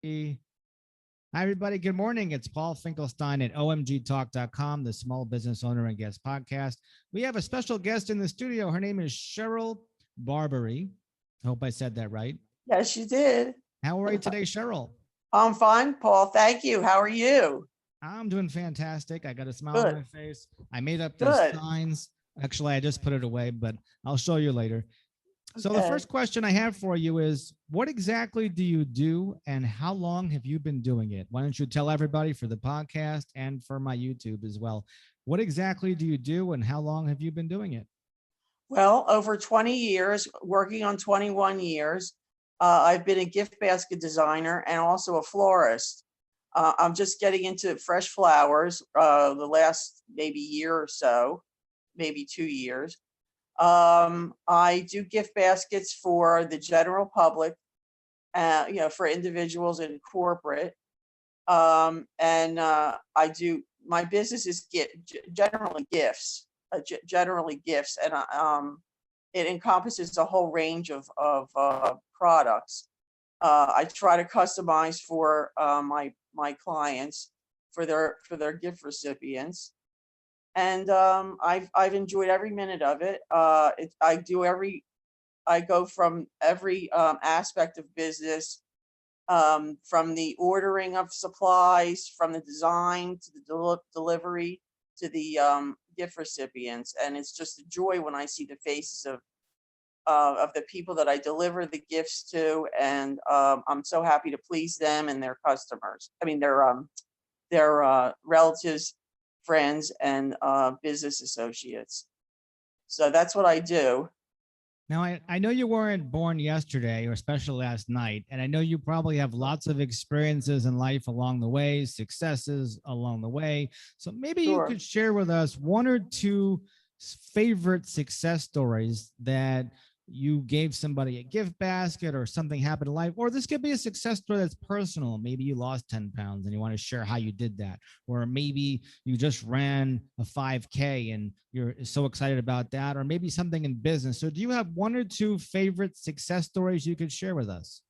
Hi, everybody. Good morning. It's Paul Finkelstein at omgtalk.com, the Small Business Owner and Guest podcast. We have a special guest in the studio. Her name is Sherrill Barbary. I hope I said that right. Yes, you did. How are you today, Sherrill? I'm fine, Paul. Thank you. How are you? I'm doing fantastic. I got a smile on Good. my face. I made up these Good. signs. Actually, I just put it away, but I'll show you later. So the Okay. first question I have for you is, what exactly do you do and how long have you been doing it? Why don't you tell everybody for the podcast and for my YouTube as well? What exactly do you do and how long have you been doing it? Well, over 20 years, working on 21 years, I've been a gift basket designer and also a florist. I'm just getting into fresh flowers the last maybe year or so, maybe 2 years. I do gift baskets for the general public, for individuals and corporate. And I do my business is generally gifts, generally gifts, and it encompasses a whole range of products. I try to customize for my clients for their gift recipients, and I've enjoyed every minute of it. I go from every aspect of business, from the ordering of supplies, from the design to the delivery to the gift recipients, and it's just a joy when I see the faces of the people that I deliver the gifts to, and I'm so happy to please them and their customers. I mean, their relatives, friends, and business associates. So that's what I do. Now, I know you weren't born yesterday or especially last night, and I know you probably have lots of experiences in life along the way, successes along the way. So maybe you Sure. could share with us one or two favorite success stories that you gave somebody a gift basket or something happened in life, or this could be a success story that's personal. Maybe you lost 10 pounds and you want to share how you did that, or maybe you just ran a 5K and you're so excited about that, or maybe something in business. So do you have one or two favorite success stories you could share with us?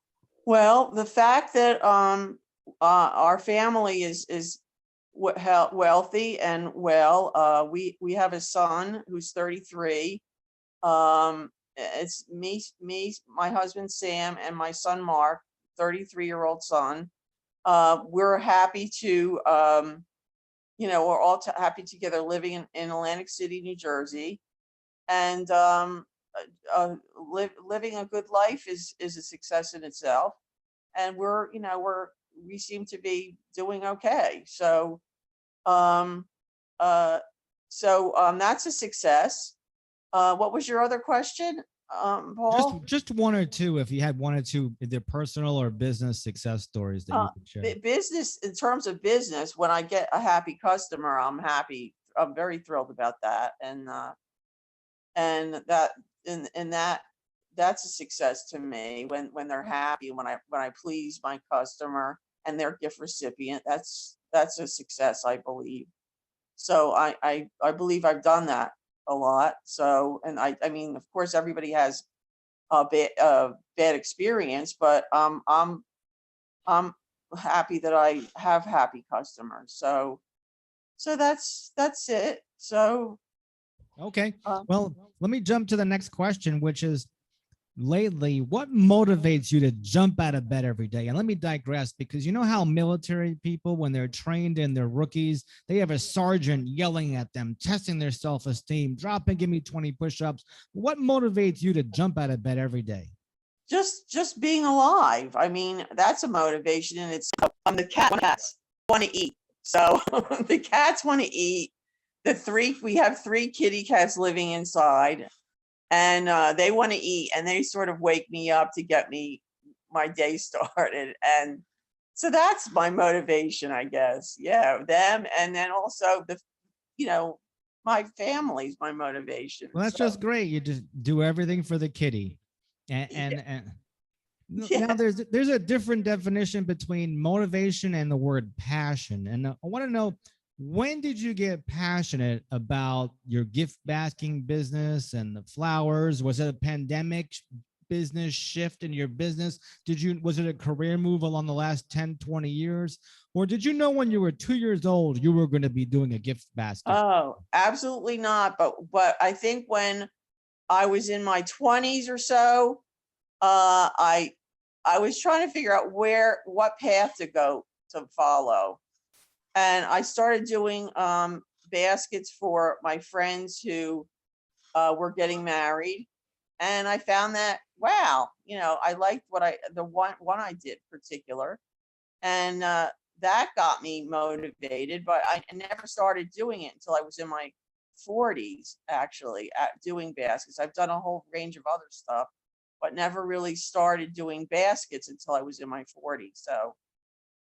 Well, the fact that our family is wealthy and well. We have a son who's 33. It's me, my husband Sam, and my son Mark, 33-year-old son. We're happy to, we're all happy together living in Atlantic City, New Jersey, and living a good life is a success in itself. And we seem to be doing okay. Um, uh, that's a success. What was your other question, Just Paul? just one or two, if you had one or two, either personal or business success stories that you could share. Business, in terms of business, when I get a happy customer, I'm happy. I'm very thrilled about that, and that and that's a success to me when they're happy, when I please my customer and their gift recipient. That's a success, I believe. So I believe I've done that a lot. So, and I mean, of course, everybody has a bad experience, but I'm happy that I have happy customers. So that's it. So Okay. uh, Well, let me jump to the next question, which is, lately, what motivates you to jump out of bed every day? And let me digress, because you know how military people, when they're trained and they're rookies, they have a sergeant yelling at them, testing their self-esteem, drop and give me 20 push-ups. What motivates you to jump out of bed every day? just being alive. I mean, that's a motivation in itself. The cats want to eat. So the cats want to eat. We have three kitty cats living inside, and they want to eat, and they sort of wake me up to get me my day started. And so that's my motivation, I guess. Yeah, them, and then also you know, my family's my motivation. Well, that's So just great. You just do everything for the kitty. And, yeah, now yeah. there's a different definition between motivation and the word passion. And I want to know, when did you get passionate about your gift basking business and the flowers? Was it a pandemic business shift in your business? Was it a career move along the last 10, 20 years? Or did you know when you were 2 years old, you were going to be doing a gift basket? Oh, absolutely not. But I think when I was in my 20s or so, I was trying to figure out what path to go to follow. And I started doing baskets for my friends who were getting married. And I found that, wow, I liked the one I did particular. And that got me motivated, but I never started doing it until I was in my 40s, actually, at doing baskets. I've done a whole range of other stuff, but never really started doing baskets until I was in my 40s.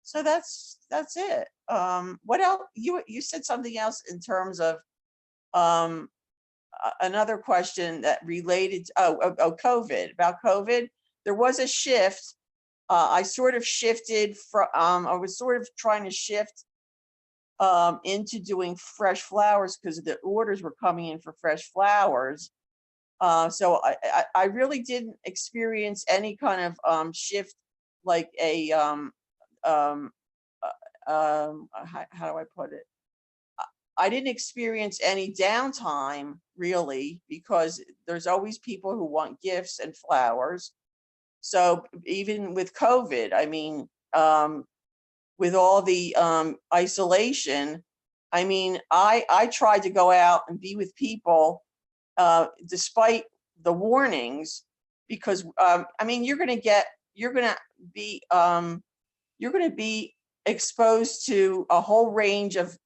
So that's it. What else? You said something else in terms of um, another question that related. COVID, about COVID. There was a shift. I sort of shifted from. I was sort of trying to shift into doing fresh flowers because the orders were coming in for fresh flowers. So I really didn't experience any kind of shift, like a how do I put it? I didn't experience any downtime really, because there's always people who want gifts and flowers. So even with COVID, I mean, with all the isolation, I mean, I tried to go out and be with people despite the warnings, because I mean, you're going to be exposed to a whole range of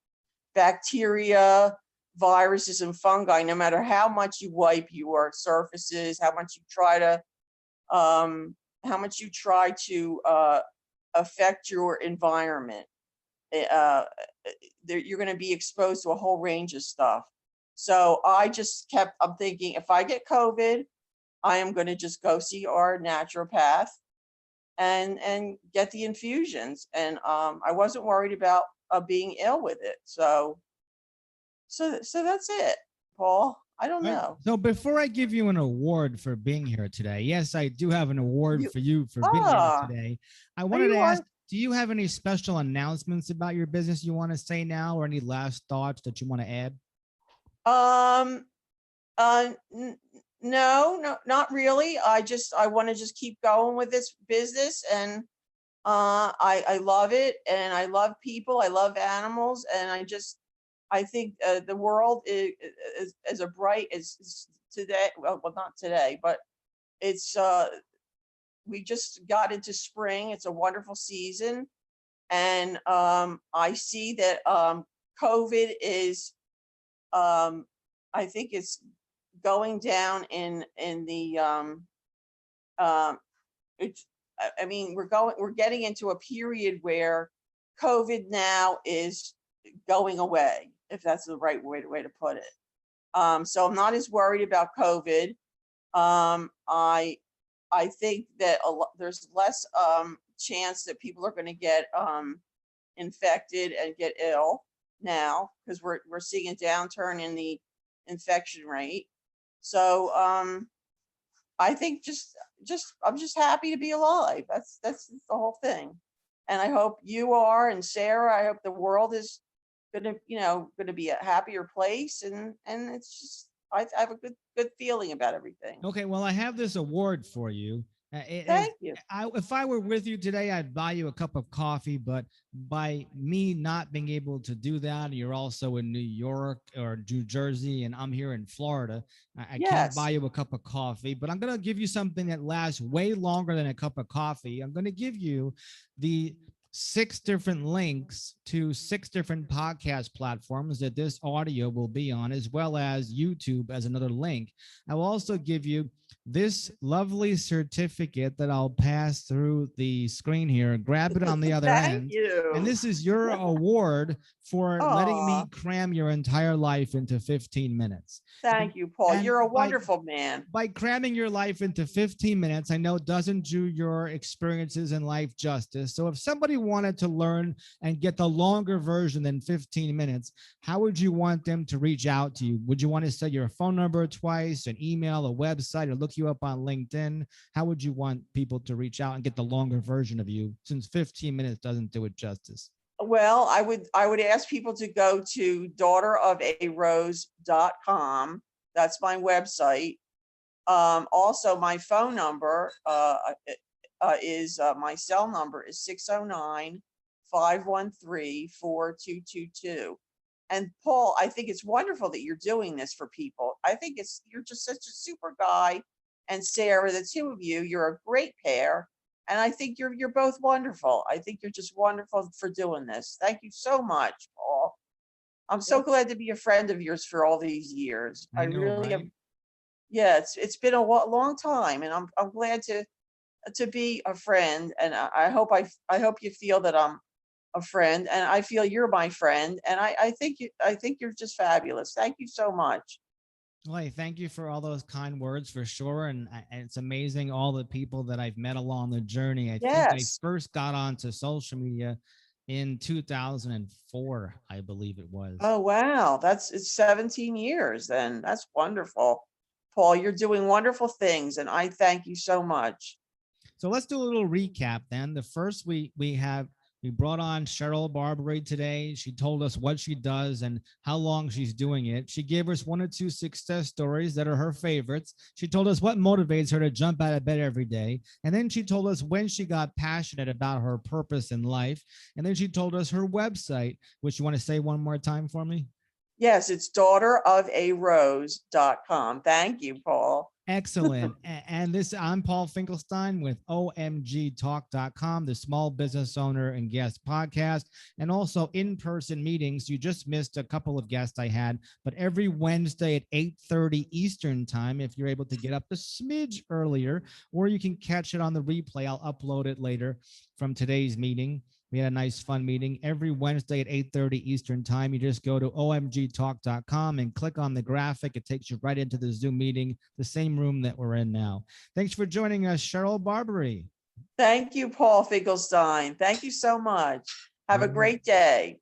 bacteria, viruses, and fungi, no matter how much you wipe your surfaces, um, how much you try to affect your environment. Uh, you're going to be exposed to a whole range of stuff. So I'm thinking, if I get COVID, I am going to just go see our naturopath and get the infusions. And I wasn't worried about being ill with it. So that's it, Paul. I don't Right. know. So before I give you an award for being here today, yes, I do have an award You for you for being here ah, today. I are wanted to you ask, on? do you have any special announcements about your business you want to say now, or any last thoughts that you want to add? Um, no, not really. I want to just keep going with this business, and I love it, and I love people, I love animals, and I think the world is as a bright as today. Well, not today, but it's we just got into spring. It's a wonderful season, and I see that COVID is I think it's going down in the it's I mean, we're getting into a period where COVID now is going away, if that's the right way to put it. So I'm not as worried about COVID. Um, I I think that there's less chance that people are going to get infected and get ill now, because we're seeing a downturn in the infection rate. So I think I'm just happy to be alive. That's the whole thing. And I hope you are, and Sarah, I hope the world is gonna be a happier place, and it's just I have a good feeling about everything. Okay, well, I have this award for you. Thank you. If I were with you today, I'd buy you a cup of coffee. But by me not being able to do that, you're also in New York or New Jersey, and I'm here in Florida. I can't buy Yes. you a cup of coffee, but I'm going to give you something that lasts way longer than a cup of coffee. I'm going to give you the 6 different links to 6 different podcast platforms that this audio will be on, as well as YouTube as another link. I will also give you this lovely certificate that I'll pass through the screen here. Grab it on the other Thank end. And you. this is your award for letting me Oh, cram your entire life into 15 minutes. thank you, Paul. And You're a by wonderful man. cramming your life into 15 minutes, I know doesn't do your experiences in life justice. So if somebody wanted to learn and get the longer version than 15 minutes, how would you want them to reach out to you? Would you want to say your phone number twice, an email, a website, or look you up on LinkedIn? How would you want people to reach out and get the longer version of you, since 15 minutes doesn't do it justice? Well, I would ask people to go to daughterofarose.com. That's my website. Also, my phone number my cell number is 609-513-4222. And Paul, I think it's wonderful that you're doing this for people. I think you're just such a super guy. And Sarah, the two of you, you're a great pair. And I think you're both wonderful. I think you're just wonderful for doing this. Thank you so much, Paul. I'm so glad to be a friend of yours for all these years. I I know, really am. right? Yeah, it's been a long time, and I'm glad to be a friend. And I hope you feel that I'm a friend, and I feel you're my friend. And I think you're just fabulous. Thank you so much. Well, hey, thank you for all those kind words for sure. And it's amazing all the people that I've met along the journey. I think I Yes. first got onto social media in 2004, I believe it was. Oh, wow. It's 17 years then. That's wonderful. Paul, you're doing wonderful things, and I thank you so much. So let's do a little recap then. The first we brought on Sherrill Barbary today. She told us what she does and how long she's doing it. She gave us one or two success stories that are her favorites. She told us what motivates her to jump out of bed every day. And then she told us when she got passionate about her purpose in life. And then she told us her website, which you want to say one more time for me? Yes, it's daughterofarose.com. Thank you, Paul. Excellent. And this, I'm Paul Finkelstein with omgtalk.com, the small business owner and guest podcast, and also in-person meetings. You just missed a couple of guests I had, but every Wednesday at 8:30 Eastern time, if you're able to get up a smidge earlier, or you can catch it on the replay. I'll upload it later from today's meeting. We had a nice fun meeting every Wednesday at 8:30 Eastern time. You just go to omgtalk.com and click on the graphic. It takes you right into the Zoom meeting, the same room that we're in now. Thanks for joining us, Sherrill Barbary. Thank you, Paul Finkelstein. Thank you so much. Have a You're great day.